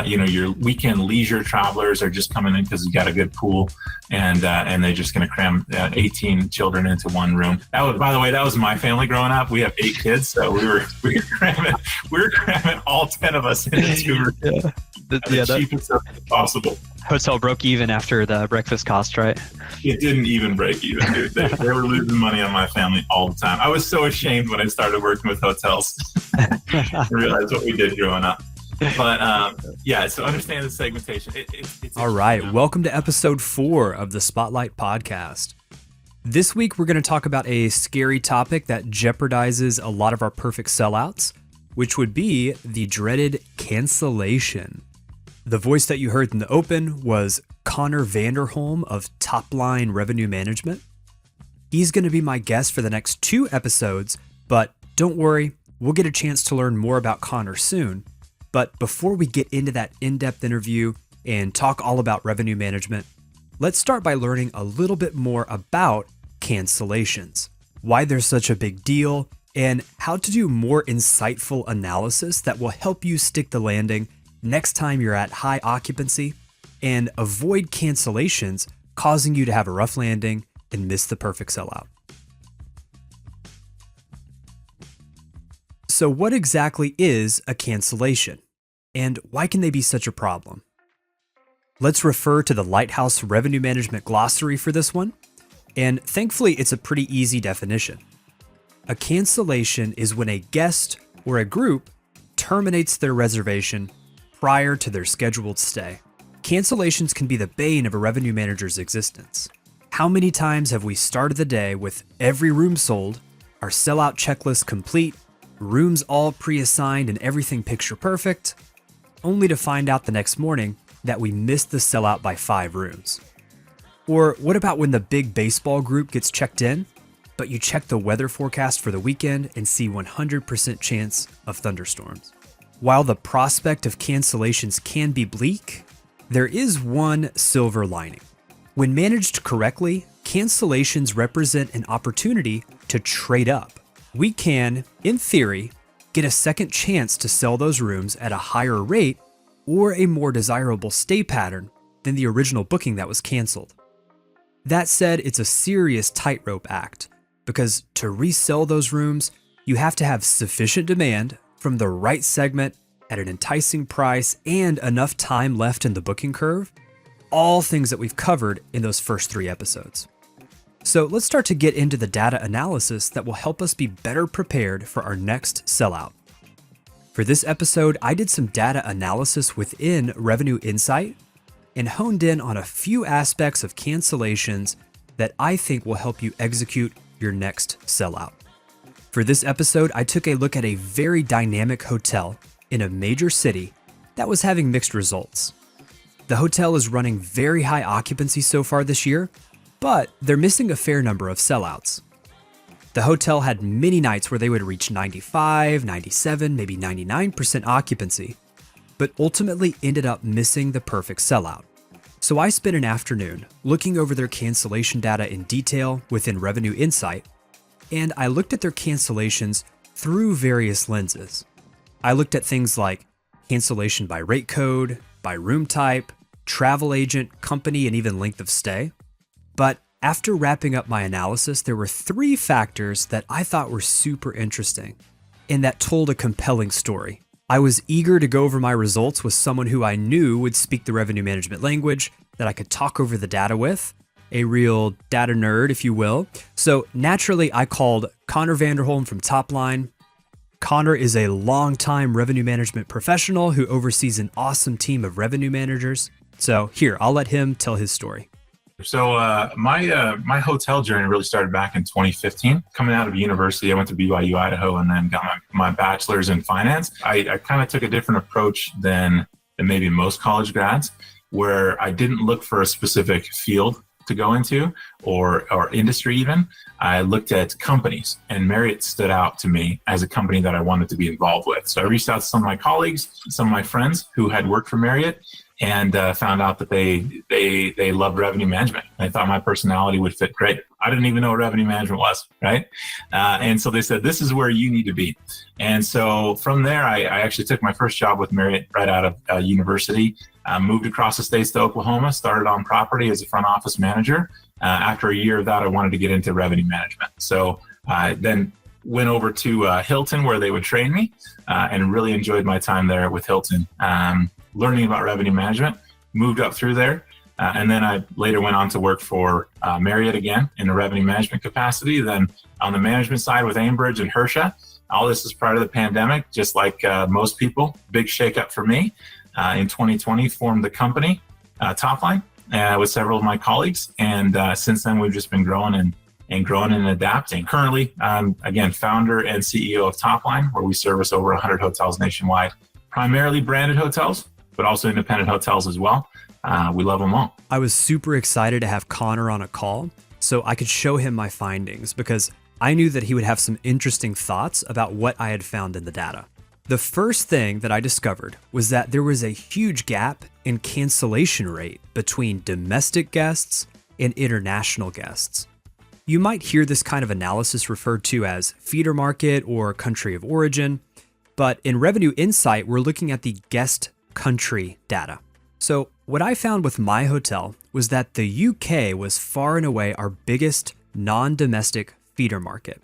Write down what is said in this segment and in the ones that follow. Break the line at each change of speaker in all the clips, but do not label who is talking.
your weekend leisure travelers are just coming in because you got a good pool, and they're just going to cram 18 children into one room. By the way, that was my family growing up. We have 8 kids, so we were cramming all 10 of us into 2 rooms.
Yeah.
The cheapest possible.
Hotel broke even after the breakfast cost, right?
It didn't even break even, dude. They were losing money on my family all the time. I was so ashamed when I started working with hotels. I realized what we did growing up. But so understand the segmentation. It's
all right. Welcome to episode 4 of the Spotlight Podcast. This week, we're going to talk about a scary topic that jeopardizes a lot of our perfect sellouts, which would be the dreaded cancellation. The voice that you heard in the open was Connor Vanderholm of Top Line Revenue Management. He's going to be my guest for the next 2 episodes, but don't worry, we'll get a chance to learn more about Connor soon. But before we get into that in-depth interview and talk all about revenue management, let's start by learning a little bit more about cancellations, why they're such a big deal, and how to do more insightful analysis that will help you stick the landing next time you're at high occupancy and avoid cancellations causing you to have a rough landing and miss the perfect sellout. So what exactly is a cancellation, and why can they be such a problem? Let's refer to the Lighthouse Revenue Management Glossary for this one, and thankfully it's a pretty easy definition. A cancellation is when a guest or a group terminates their reservation prior to their scheduled stay. Cancellations can be the bane of a revenue manager's existence. How many times have we started the day with every room sold, our sellout checklist complete, rooms all pre-assigned and everything picture perfect, only to find out the next morning that we missed the sellout by 5 rooms? Or what about when the big baseball group gets checked in, but you check the weather forecast for the weekend and see 100% chance of thunderstorms? While the prospect of cancellations can be bleak, there is one silver lining. When managed correctly, cancellations represent an opportunity to trade up. We can, in theory, get a second chance to sell those rooms at a higher rate or a more desirable stay pattern than the original booking that was canceled. That said, it's a serious tightrope act because to resell those rooms, you have to have sufficient demand from the right segment at an enticing price and enough time left in the booking curve, all things that we've covered in those first 3 episodes. So let's start to get into the data analysis that will help us be better prepared for our next sellout. For this episode, I did some data analysis within Revenue Insight and honed in on a few aspects of cancellations that I think will help you execute your next sellout. For this episode, I took a look at a very dynamic hotel in a major city that was having mixed results. The hotel is running very high occupancy so far this year, but they're missing a fair number of sellouts. The hotel had many nights where they would reach 95, 97, maybe 99% occupancy, but ultimately ended up missing the perfect sellout. So I spent an afternoon looking over their cancellation data in detail within Revenue Insight, and I looked at their cancellations through various lenses. I looked at things like cancellation by rate code, by room type, travel agent, company, and even length of stay. But after wrapping up my analysis, there were 3 factors that I thought were super interesting and that told a compelling story. I was eager to go over my results with someone who I knew would speak the revenue management language that I could talk over the data with, a real data nerd, if you will. So naturally, I called Connor Vanderholm from Top Line. Connor is a longtime revenue management professional who oversees an awesome team of revenue managers. So here, I'll let him tell his story.
So my hotel journey really started back in 2015. Coming out of university, I went to BYU, Idaho, and then got my bachelor's in finance. I kind of took a different approach than maybe most college grads, where I didn't look for a specific field to go into or industry even, I looked at companies, and Marriott stood out to me as a company that I wanted to be involved with. So I reached out to some of my colleagues, some of my friends who had worked for Marriott, and found out that they loved revenue management. I thought my personality would fit great. I didn't even know what revenue management was, right? And so they said, this is where you need to be. And so from there, I actually took my first job with Marriott right out of university, moved across the states to Oklahoma, started on property as a front office manager. After a year of that, I wanted to get into revenue management. So I then went over to Hilton, where they would train me, and really enjoyed my time there with Hilton. Learning about revenue management, moved up through there. And then I later went on to work for Marriott again in a revenue management capacity. Then on the management side with Aimbridge and Hersha. All this is prior to the pandemic, just like most people. Big shakeup for me. In 2020, formed the company, Topline, with several of my colleagues. And since then, we've just been growing and adapting. Currently, again, founder and CEO of Topline, where we service over 100 hotels nationwide, primarily branded hotels, but also independent hotels as well. We love them all.
I was super excited to have Connor on a call so I could show him my findings because I knew that he would have some interesting thoughts about what I had found in the data. The first thing that I discovered was that there was a huge gap in cancellation rate between domestic guests and international guests. You might hear this kind of analysis referred to as feeder market or country of origin, but in Revenue Insight, we're looking at the guest country data. So what I found with my hotel was that the UK was far and away our biggest non-domestic feeder market.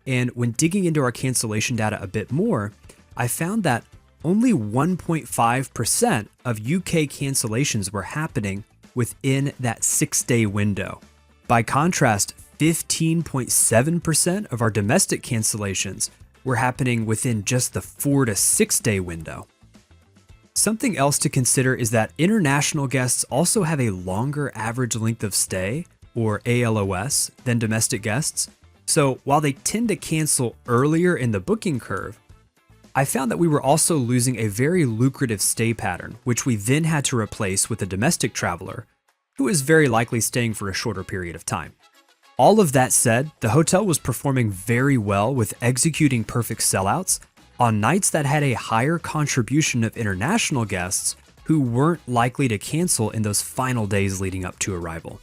And when digging into our cancellation data a bit more, I found that only 1.5% of UK cancellations were happening within that 6-day window. By contrast, 15.7% of our domestic cancellations were happening within just the 4 to 6 day window. Something else to consider is that international guests also have a longer average length of stay, or ALOS, than domestic guests. So while they tend to cancel earlier in the booking curve, I found that we were also losing a very lucrative stay pattern, which we then had to replace with a domestic traveler who is very likely staying for a shorter period of time. All of that said, the hotel was performing very well with executing perfect sellouts on nights that had a higher contribution of international guests who weren't likely to cancel in those final days leading up to arrival.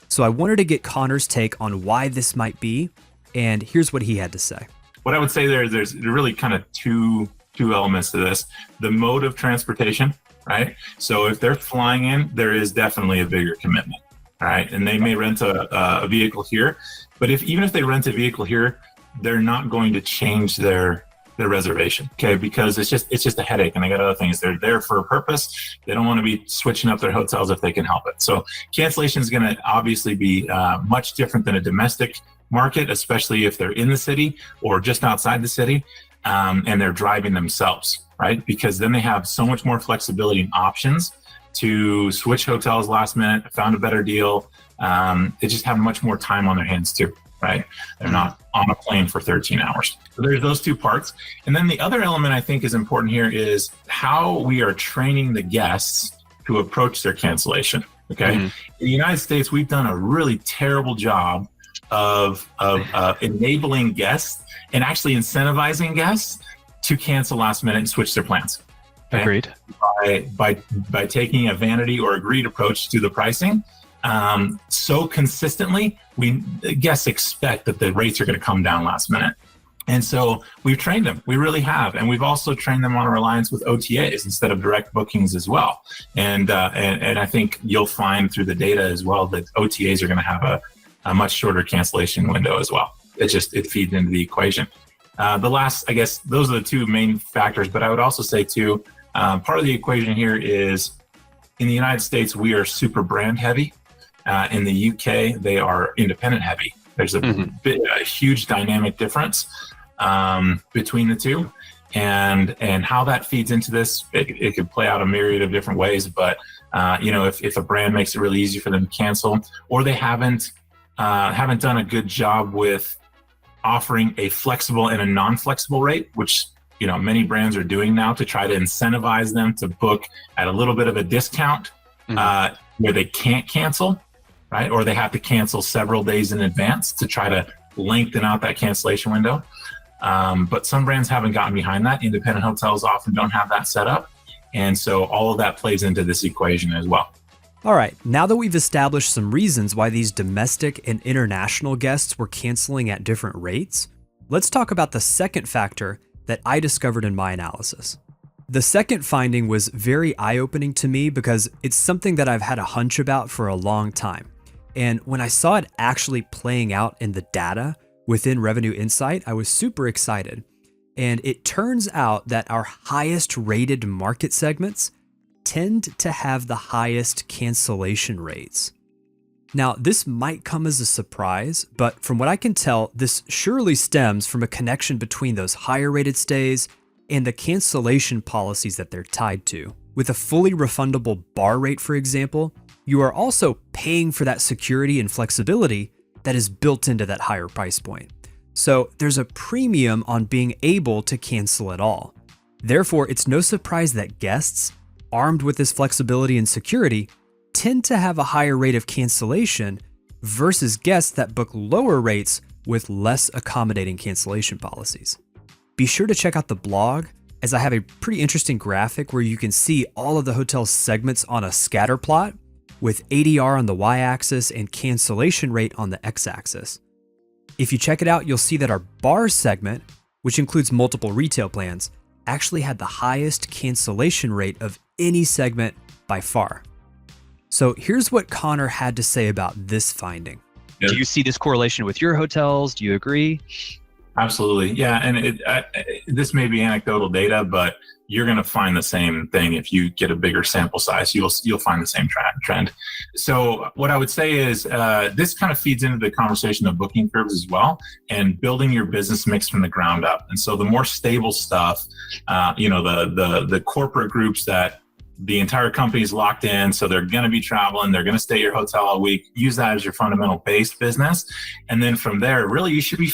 So I wanted to get Connor's take on why this might be, and here's what he had to say.
What I would say there's really kind of two elements to this. The mode of transportation, right? So if they're flying in, there is definitely a bigger commitment, right? And they may rent a vehicle here, but even if they rent a vehicle here, they're not going to change their reservation, okay? Because it's just a headache, and they got other things. They're there for a purpose. They don't want to be switching up their hotels if they can help it. So cancellation is going to obviously be much different than a domestic market, especially if they're in the city or just outside the city, and they're driving themselves, right? Because then they have so much more flexibility and options to switch hotels last minute, found a better deal. They just have much more time on their hands too, right? They're not on a plane for 13 hours. So there's those two parts. And then the other element I think is important here is how we are training the guests to approach their cancellation, okay? In the United States, we've done a really terrible job of enabling guests and actually incentivizing guests to cancel last minute and switch their plans. Okay?
Agreed.
By taking a vanity or a greed approach to the pricing, so consistently, guests expect that the rates are going to come down last minute. And so we've trained them. We really have. And we've also trained them on a reliance with OTAs instead of direct bookings as well. And I think you'll find through the data as well that OTAs are going to have a much shorter cancellation window as well. It feeds into the equation. The last, I guess, those are the two main factors. But I would also say too, part of the equation here is in the United States, we are super brand heavy. In the UK, they are independent heavy. There's a huge dynamic difference between the two, and how that feeds into this, it could play out a myriad of different ways. But if a brand makes it really easy for them to cancel, or they haven't done a good job with offering a flexible and a non-flexible rate, which many brands are doing now to try to incentivize them to book at a little bit of a discount where they can't cancel. right? Or they have to cancel several days in advance to try to lengthen out that cancellation window. But some brands haven't gotten behind that. Independent hotels often don't have that set up. And so all of that plays into this equation as well.
All right, now that we've established some reasons why these domestic and international guests were canceling at different rates, let's talk about the second factor that I discovered in my analysis. The second finding was very eye-opening to me because it's something that I've had a hunch about for a long time. And when I saw it actually playing out in the data within Revenue Insight, I was super excited. And it turns out that our highest rated market segments tend to have the highest cancellation rates. Now, this might come as a surprise, but from what I can tell, this surely stems from a connection between those higher rated stays and the cancellation policies that they're tied to. With a fully refundable bar rate, for example, you are also paying for that security and flexibility that is built into that higher price point. So there's a premium on being able to cancel at all. Therefore, it's no surprise that guests, armed with this flexibility and security, tend to have a higher rate of cancellation versus guests that book lower rates with less accommodating cancellation policies. Be sure to check out the blog, as I have a pretty interesting graphic where you can see all of the hotel's segments on a scatter plot with ADR on the y-axis and cancellation rate on the x-axis. If you check it out, you'll see that our bar segment, which includes multiple retail plans, actually had the highest cancellation rate of any segment by far. So here's what Connor had to say about this finding.
Do you see this correlation with your hotels? Do you agree?
Absolutely. Yeah. And this may be anecdotal data, but you're going to find the same thing. If you get a bigger sample size, you'll find the same trend. So what I would say is this kind of feeds into the conversation of booking curves as well, and building your business mix from the ground up. And so the more stable stuff, the corporate groups that the entire company is locked in, so they're going to be traveling, they're going to stay at your hotel all week, use that as your fundamental base business. And then from there, really, you should be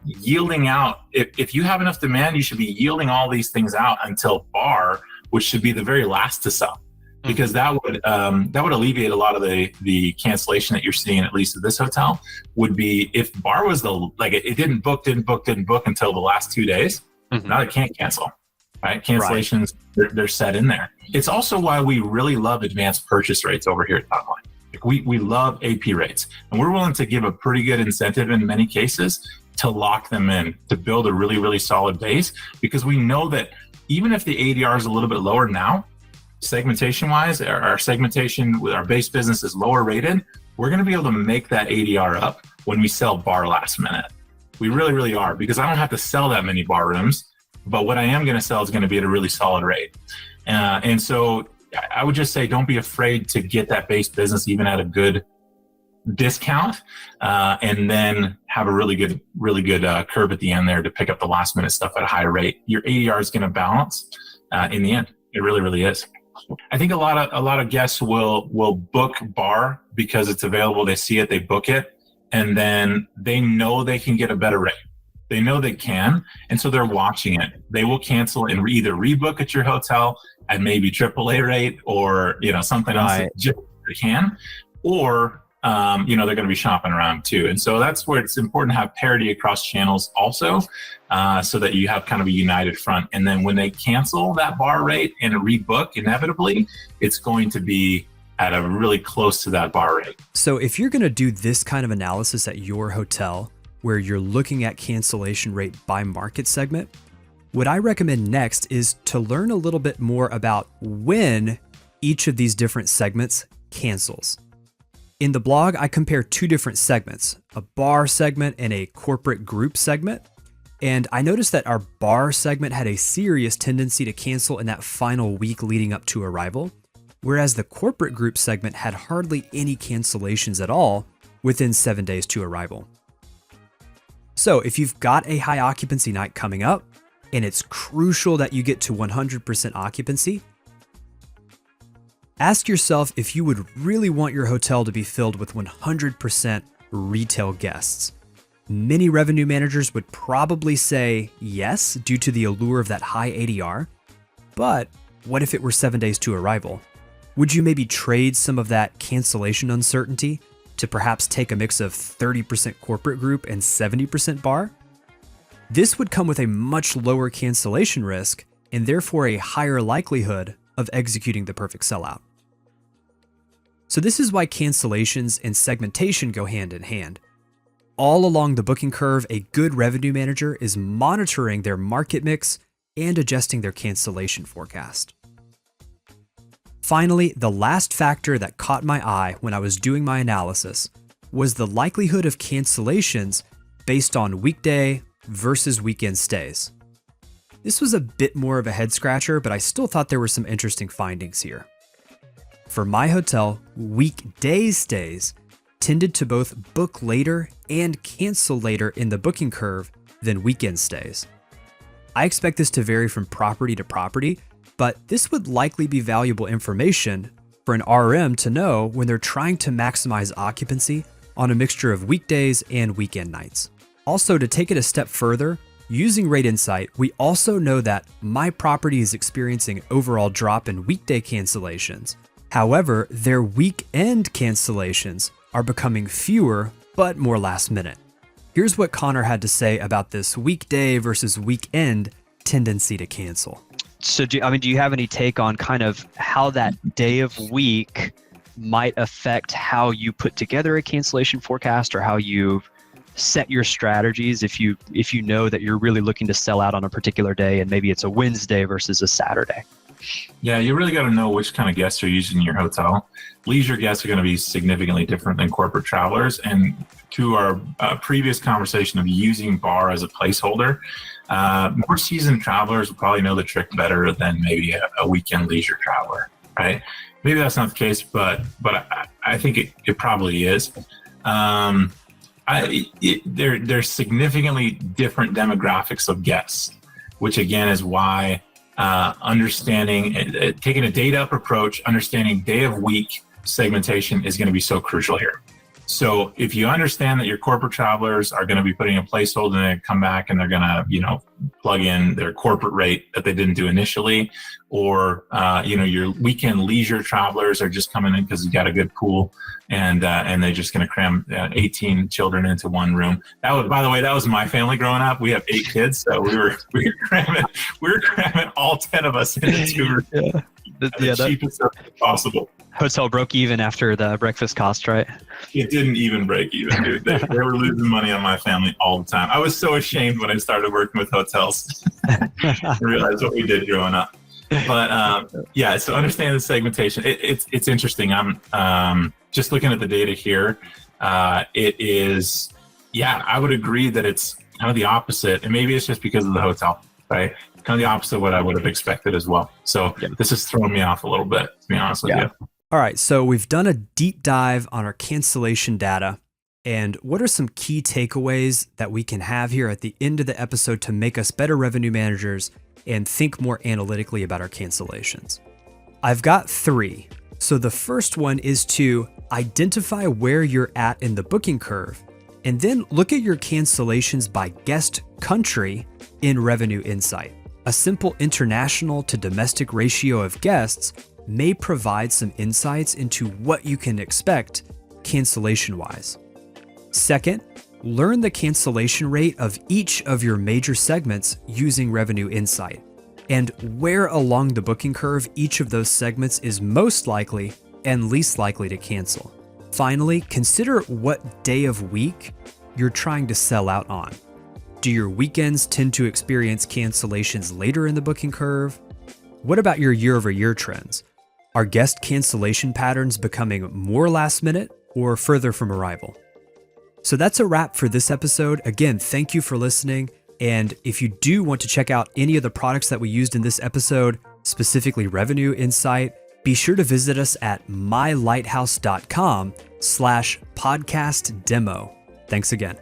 yielding out. If you have enough demand, you should be yielding all these things out until bar, which should be the very last to sell, because that would alleviate a lot of the cancellation that you're seeing, at least at this hotel. Would be if bar was it didn't book until the last 2 days. Now it can't cancel. Right? Cancellations, they're set in there. It's also why we really love advanced purchase rates over here at Topline. We love AP rates, and we're willing to give a pretty good incentive in many cases to lock them in, to build a really, really solid base, because we know that even if the ADR is a little bit lower now, segmentation-wise, our segmentation with our base business is lower rated, we're going to be able to make that ADR up when we sell bar last minute. We really, really are, because I don't have to sell that many bar rooms. But what I am going to sell is going to be at a really solid rate. And so I would just say, don't be afraid to get that base business even at a good discount, and then have a really good curve at the end there to pick up the last minute stuff at a higher rate. Your ADR is going to balance in the end. It really, really is. I think a lot of guests will book bar because it's available. They see it, they book it, and then they know they can get a better rate. They know they can, and so they're watching it. They will cancel and either rebook at your hotel at maybe AAA rate, or something else that just they can, or they're going to be shopping around too. And so that's where it's important to have parity across channels also, so that you have kind of a united front. And then when they cancel that bar rate and rebook, inevitably, it's going to be at a really close to that bar rate.
So if you're going to do this kind of analysis at your hotel, where you're looking at cancellation rate by market segment, what I recommend next is to learn a little bit more about when each of these different segments cancels. In the blog, I compare two different segments, a bar segment and a corporate group segment. And I noticed that our bar segment had a serious tendency to cancel in that final week leading up to arrival, whereas the corporate group segment had hardly any cancellations at all within 7 days to arrival. So if you've got a high occupancy night coming up, and it's crucial that you get to 100% occupancy, ask yourself if you would really want your hotel to be filled with 100% retail guests. Many revenue managers would probably say yes, due to the allure of that high ADR, but what if it were 7 days to arrival? Would you maybe trade some of that cancellation uncertainty to perhaps take a mix of 30% corporate group and 70% bar? This would come with a much lower cancellation risk and therefore a higher likelihood of executing the perfect sellout. So this is why cancellations and segmentation go hand in hand. All along the booking curve, a good revenue manager is monitoring their market mix and adjusting their cancellation forecast. Finally, the last factor that caught my eye when I was doing my analysis was the likelihood of cancellations based on weekday versus weekend stays. This was a bit more of a head scratcher, but I still thought there were some interesting findings here. For my hotel, weekday stays tended to both book later and cancel later in the booking curve than weekend stays. I expect this to vary from property to property, but this would likely be valuable information for an RM to know when they're trying to maximize occupancy on a mixture of weekdays and weekend nights. Also, to take it a step further, using Rate Insight, we also know that my property is experiencing an overall drop in weekday cancellations. However, their weekend cancellations are becoming fewer, but more last minute. Here's what Connor had to say about this weekday versus weekend tendency to cancel.
So do you have any take on kind of how that day of week might affect how you put together a cancellation forecast or how you set your strategies if you know that you're really looking to sell out on a particular day and maybe it's a Wednesday versus a Saturday?
Yeah, you really got to know which kind of guests are using in your hotel. Leisure guests are going to be significantly different than corporate travelers. And to our previous conversation of using bar as a placeholder, more seasoned travelers will probably know the trick better than maybe a weekend leisure traveler, right? Maybe that's not the case, but I think it probably is. There's significantly different demographics of guests, which again is why understanding, taking a data up approach, understanding day of week segmentation is going to be so crucial here. So if you understand that your corporate travelers are going to be putting a placeholder and they come back and they're going to, plug in their corporate rate that they didn't do initially, or, your weekend leisure travelers are just coming in because you got a good pool and they're just going to cram 18 children into one room. By the way, that was my family growing up. We have 8 kids. So we were cramming all 10 of us into 2 rooms. The cheapest stuff possible.
Hotel broke even after the breakfast cost, right?
It didn't even break even, dude. They were losing money on my family all the time. I was so ashamed when I started working with hotels. I realized what we did growing up. But so understand the segmentation. It's interesting. I'm just looking at the data here. It is, I would agree that it's kind of the opposite. And maybe it's just because of the hotel, right? Kind of the opposite of what I would have expected as well. So this has thrown me off a little bit, to be honest with you.
All right, so we've done a deep dive on our cancellation data. And what are some key takeaways that we can have here at the end of the episode to make us better revenue managers and think more analytically about our cancellations? I've got 3. So the first one is to identify where you're at in the booking curve, and then look at your cancellations by guest country in Revenue Insight. A simple international to domestic ratio of guests may provide some insights into what you can expect cancellation-wise. Second, learn the cancellation rate of each of your major segments using Revenue Insight, and where along the booking curve each of those segments is most likely and least likely to cancel. Finally, consider what day of week you're trying to sell out on. Do your weekends tend to experience cancellations later in the booking curve? What about your year-over-year trends? Are guest cancellation patterns becoming more last minute or further from arrival? So that's a wrap for this episode. Again, thank you for listening. And if you do want to check out any of the products that we used in this episode, specifically Revenue Insight, be sure to visit us at mylighthouse.com/podcast demo. Thanks again.